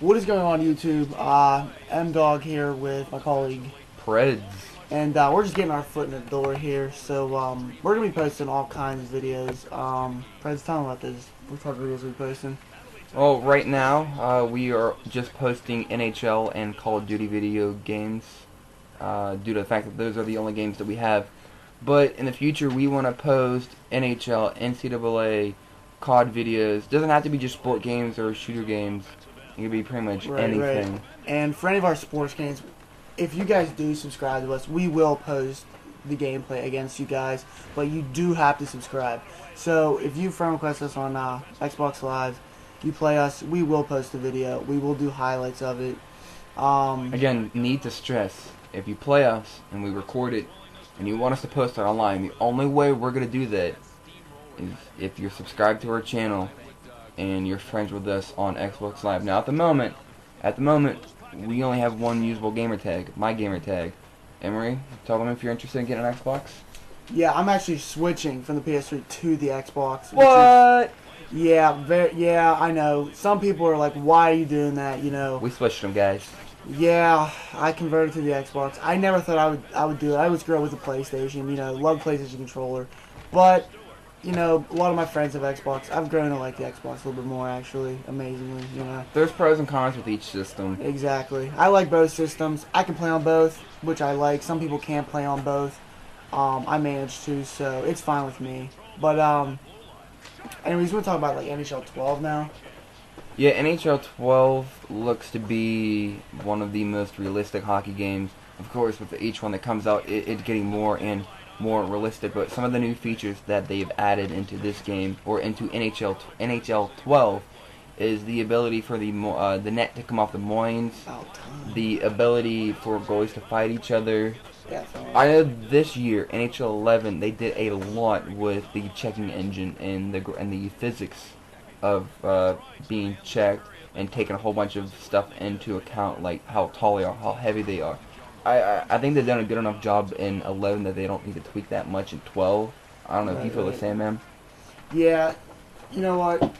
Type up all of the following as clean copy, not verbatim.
What is going on YouTube? M-Dog here with my colleague Preds. and we're just getting our foot in the door here. So we're going to be posting all kinds of videos. Preds, tell them about this. What type of videos are we posting? Well, right now we are just posting NHL and Call of Duty video games due to the fact that those are the only games that we have. But in the future we want to post NHL, NCAA, COD videos. Doesn't have to be just sport games or shooter games. It can be pretty much anything. Right. And for any of our sports games, if you guys do subscribe to us, we will post the gameplay against you guys, but you do have to subscribe. So if you friend request us on Xbox Live, you play us, we will post a video. We will do highlights of it. Again, need to stress, if you play us and we record it and you want us to post it online, the only way we're going to do that is if you're subscribed to our channel and you're friends with us on Xbox Live. Now at the moment, we only have one usable gamer tag, my gamer tag. Emery, tell them if you're interested in getting an Xbox. Yeah, I'm actually switching from the PS3 to the Xbox. What? Yeah, I know. Some people are like, why are you doing that, you know? We switched them, guys. Yeah, I converted to the Xbox. I never thought I would do it. I was grew up with the PlayStation, you know, love PlayStation controller. But, you know, a lot of my friends have Xbox. I've grown to like the Xbox a little bit more, actually, amazingly, you know. There's pros and cons with each system. Exactly. I like both systems. I can play on both, which I like. Some people can't play on both. I manage to, so it's fine with me. But, anyways, we'll talk about like NHL12 now. Yeah, NHL12 looks to be one of the most realistic hockey games. Of course, with each one that comes out, it's getting more and more realistic. But some of the new features that they've added into this game, or into NHL12, is the ability for the net to come off the moines, the ability for goalies to fight each other. Definitely. I know this year, NHL11, they did a lot with the checking engine and the physics of being checked and taking a whole bunch of stuff into account, like how tall they are, how heavy they are. I think they've done a good enough job in 11 that they don't need to tweak that much in 12. I don't know if you feel the same, man. Yeah, you know what?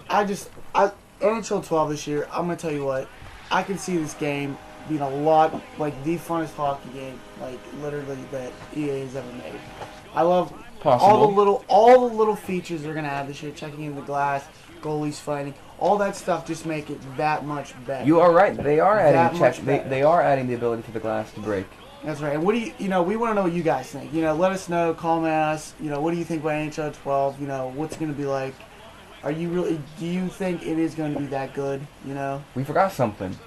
NHL 12 this year, I'm going to tell you what, I can see this game being a lot, like, the funnest hockey game, like, literally, that EA has ever made. I love all the little features they're going to add this year, checking in the glass, goalies fighting, all that stuff just make it that much better. You are right. They are adding they are adding the ability for the glass to break. That's right. And what do you know, we want to know what you guys think. You know, let us know, comment us, you know, what do you think about NHL 12, you know, what's it going to be like? Do you think it is going to be that good, you know? We forgot something.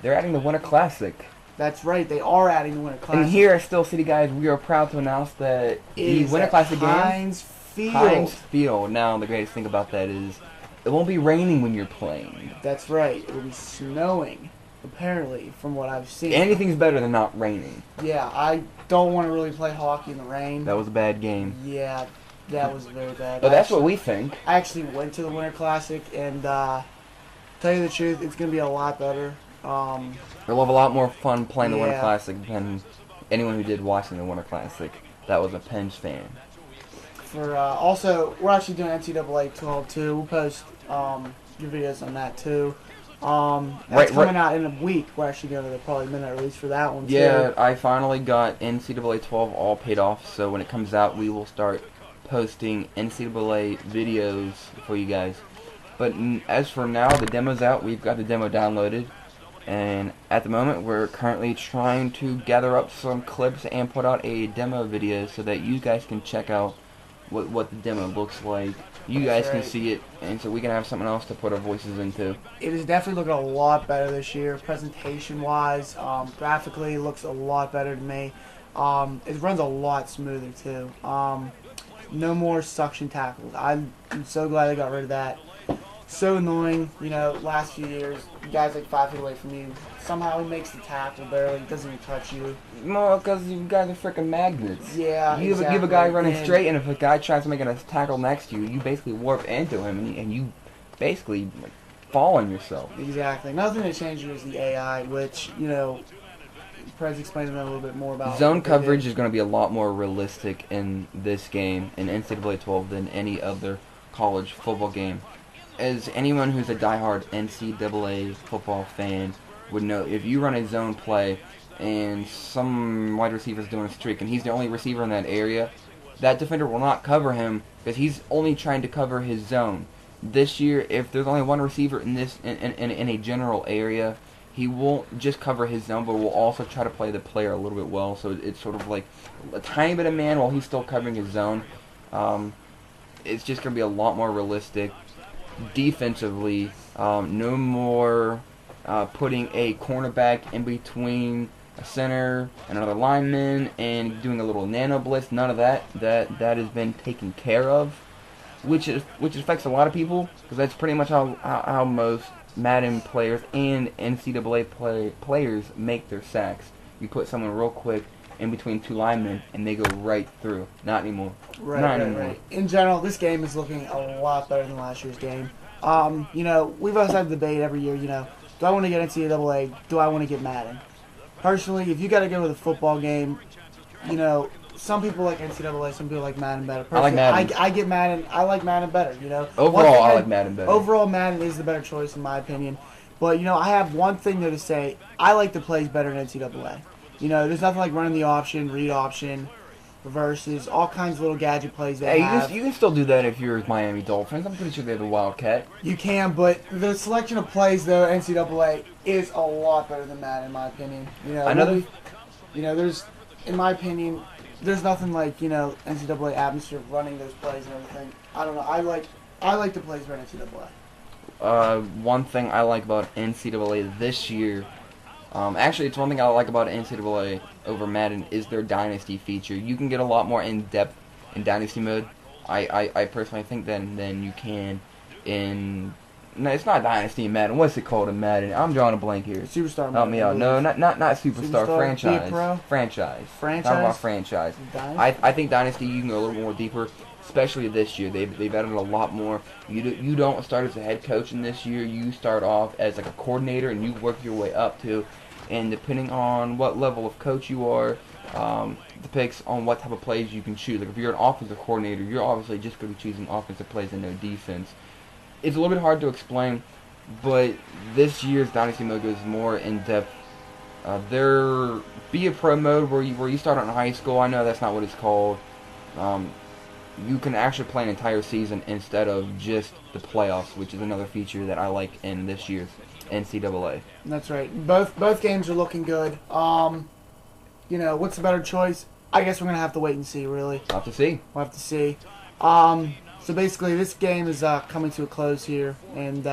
They're adding the Winter Classic. That's right, they are adding the Winter Classic. And here at SteelCityGuys, we are proud to announce that the Winter Classic game, Heinz Field. Now, the greatest thing about that is it won't be raining when you're playing. That's right, it will be snowing, apparently, from what I've seen. Anything's better than not raining. Yeah, I don't want to really play hockey in the rain. That was a bad game. Yeah, that was very bad. But that's what we think. I actually went to the Winter Classic, and tell you the truth, it's going to be a lot better. We'll have a lot more fun playing the Winter Classic than anyone who did watching the Winter Classic that was a Pens fan. Also, we're actually doing NCAA 12 too. We'll post your videos on that too. That's coming out in a week. We're actually going to probably midnight release for that one too. Yeah, I finally got NCAA 12 all paid off, so when it comes out, we will start posting NCAA videos for you guys. But as for now, the demo's out. We've got the demo downloaded. And at the moment, we're currently trying to gather up some clips and put out a demo video so that you guys can check out what the demo looks like. You guys can see it, and so we can have something else to put our voices into. It is definitely looking a lot better this year, presentation-wise. Graphically, it looks a lot better to me. It runs a lot smoother, too. No more suction tackles. I'm so glad they got rid of that. So annoying, you know, last few years, the guy's like 5 feet away from you. Somehow he makes the tackle barely, doesn't even touch you. No, because you guys are freaking magnets. Yeah, you have a guy running straight, and if a guy tries to make a tackle next to you, you basically warp into him, and you basically fall on yourself. Exactly. Another thing that changed was the AI, which, you know, Prez explained to them a little bit more about. Zone coverage is going to be a lot more realistic in this game, in NCAA 12, than any other college football game. as anyone who's a diehard NCAA football fan would know, if you run a zone play and some wide receiver's doing a streak and he's the only receiver in that area, that defender will not cover him because he's only trying to cover his zone. This year, if there's only one receiver in a general area, he won't just cover his zone, but will also try to play the player a little bit well. So it's sort of like a tiny bit of man while he's still covering his zone. It's just going to be a lot more realistic. Defensively, no more putting a cornerback in between a center and another lineman and doing a little nano blitz. None of that. That has been taken care of, which affects a lot of people because that's pretty much how most Madden players and NCAA players make their sacks. You put someone real quick in between two linemen and they go right through. Not anymore. Right. In general, this game is looking a lot better than last year's game. We've always had the debate every year, do I want to get NCAA? Do I want to get Madden? Personally, if you got to go with a football game, some people like NCAA, some people like Madden better. Personally, I like Madden. I get Madden. I like Madden better, Overall, I like Madden better. Overall, Madden is the better choice in my opinion. But, I have one thing though to say. I like the plays better in NCAA. There's nothing like running the option, read option, reverses, all kinds of little gadget plays they have. You can still do that if you're Miami Dolphins. I'm pretty sure they have a Wildcat. You can, but the selection of plays though, NCAA is a lot better than Madden in my opinion. In my opinion, there's nothing like NCAA atmosphere running those plays and everything. I don't know. I like the plays better in NCAA. One thing I like about NCAA this year, actually it's one thing I like about NCAA over Madden, is their Dynasty feature. You can get a lot more in depth in Dynasty mode. I personally think than you can in. No, it's not Dynasty in Madden. What's it called in Madden? I'm drawing a blank here. Superstar. Help me out. No, not Superstar. Franchise. Pro? Franchise. Franchise. Talking about franchise. I think Dynasty you can go a little more deeper, especially this year. They've added a lot more. You don't start as a head coach in this year. You start off as like a coordinator and you work your way up to. And depending on what level of coach you are, depicts on what type of plays you can choose. Like if you're an offensive coordinator, you're obviously just going to be choosing offensive plays and no defense. It's a little bit hard to explain, but this year's Dynasty mode goes more in depth. There be a pro mode where you start out in high school. I know that's not what it's called. You can actually play an entire season instead of just the playoffs, which is another feature that I like in this year's NCAA. That's right. Both games are looking good. What's the better choice? I guess we're gonna have to wait and see. Really. We'll have to see. We'll have to see. So basically, this game is coming to a close here, and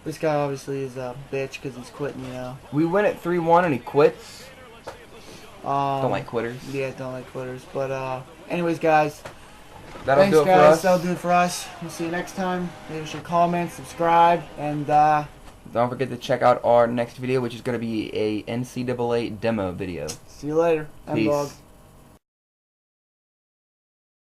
this guy obviously is a bitch because he's quitting. We win at 3-1 and he quits. Don't like quitters. Yeah, don't like quitters. But anyways, guys. That'll do it for us. That'll do it for us. We'll see you next time. Maybe should comment, subscribe, and don't forget to check out our next video, which is going to be a NCAA demo video. See you later. Peace.